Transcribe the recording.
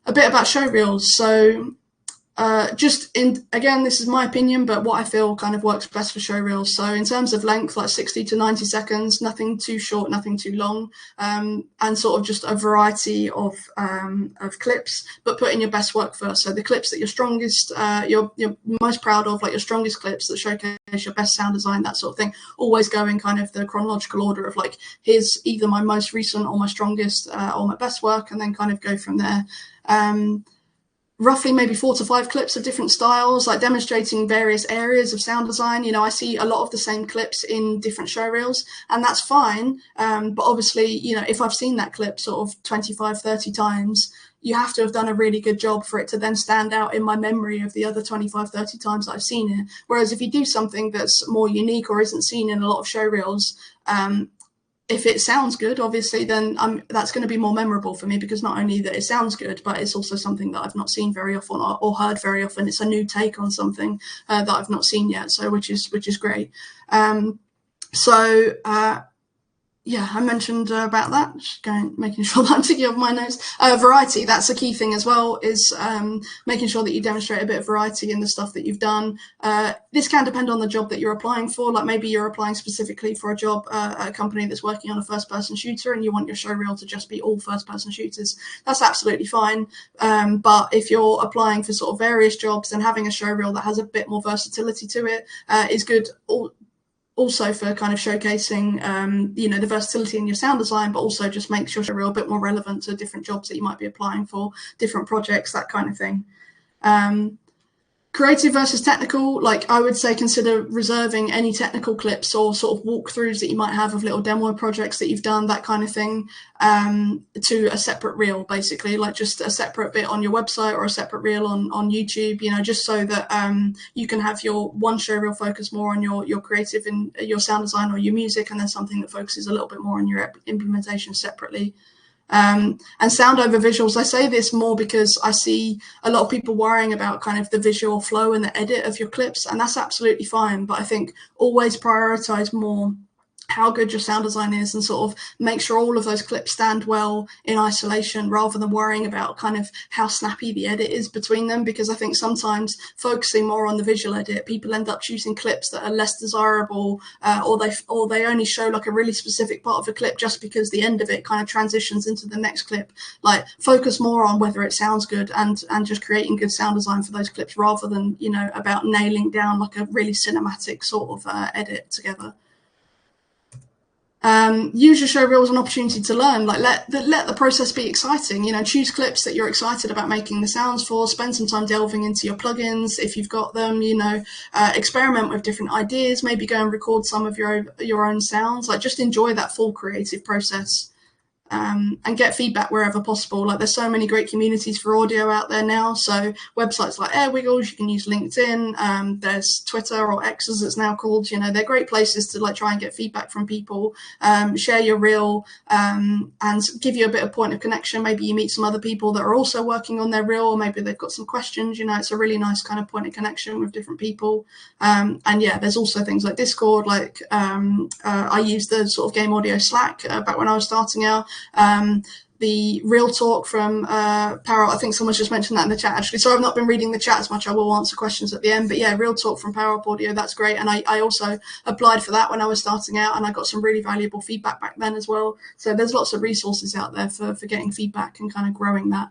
a bit about Showreels. So again, this is my opinion, but what I feel kind of works best for Showreels. So in terms of length, like 60 to 90 seconds, nothing too short, nothing too long, and sort of just a variety of clips, but putting your best work first. So the clips that you're strongest, you're most proud of, like your strongest clips that showcase your best sound design, that sort of thing, always go in kind of the chronological order of like, here's either my most recent or my strongest or my best work, and then kind of go from there. Roughly maybe 4 to 5 clips of different styles, like demonstrating various areas of sound design. You know, I see a lot of the same clips in different show reels, and that's fine. But obviously, you know, if I've seen that clip sort of 25, 30 times, you have to have done a really good job for it to then stand out in my memory of the other 25, 30 times that I've seen it. Whereas if you do something that's more unique or isn't seen in a lot of show reels, if it sounds good, obviously, then that's going to be more memorable for me, because not only that it sounds good, but it's also something that I've not seen very often or heard very often. It's a new take on something that I've not seen yet, so which is great. Yeah, I mentioned about that, just making sure that I'm taking off my notes. Variety, that's a key thing as well, is making sure that you demonstrate a bit of variety in the stuff that you've done. This can depend on the job that you're applying for. Like maybe you're applying specifically for a job at a company that's working on a first-person shooter, and you want your show reel to just be all first-person shooters. That's absolutely fine. But if you're applying for sort of various jobs, then having a show reel that has a bit more versatility to it is good. Also for kind of showcasing, you know, the versatility in your sound design, but also just makes your show reel a bit more relevant to different jobs that you might be applying for, different projects, that kind of thing. Creative versus technical, like I would say consider reserving any technical clips or sort of walkthroughs that you might have of little demo projects that you've done, that kind of thing, to a separate reel, basically, like just a separate bit on your website or a separate reel on YouTube, you know, just so that you can have your one show reel focus more on your creative and your sound design or your music, and then something that focuses a little bit more on your implementation separately. And sound over visuals, I say this more because I see a lot of people worrying about kind of the visual flow and the edit of your clips, and that's absolutely fine. But I think always prioritize more how good your sound design is, and sort of make sure all of those clips stand well in isolation, rather than worrying about kind of how snappy the edit is between them. Because I think sometimes focusing more on the visual edit, people end up choosing clips that are less desirable, or they only show like a really specific part of a clip just because the end of it kind of transitions into the next clip. Like focus more on whether it sounds good and just creating good sound design for those clips, rather than, you know, about nailing down like a really cinematic sort of edit together. Use your show reel as an opportunity to learn. Like let the process be exciting. You know, choose clips that you're excited about making the sounds for. Spend some time delving into your plugins if you've got them. You know, experiment with different ideas. Maybe go and record some of your own sounds. Like just enjoy that full creative process. And get feedback wherever possible. Like there's so many great communities for audio out there now. So websites like Airwiggles, you can use LinkedIn. There's Twitter, or X as it's now called. You know, they're great places to like try and get feedback from people. Share your reel and give you a bit of point of connection. Maybe you meet some other people that are also working on their reel, or maybe they've got some questions. You know, it's a really nice kind of point of connection with different people. And yeah, there's also things like Discord. Like I used the sort of Game Audio Slack back when I was starting out. The Real Talk from Power, I think someone's just mentioned that in the chat actually, so I've not been reading the chat as much. I will answer questions at the end, but yeah, Real Talk from Power Up Audio, that's great. And I also applied for that when I was starting out, and I got some really valuable feedback back then as well. So there's lots of resources out there for getting feedback and kind of growing that.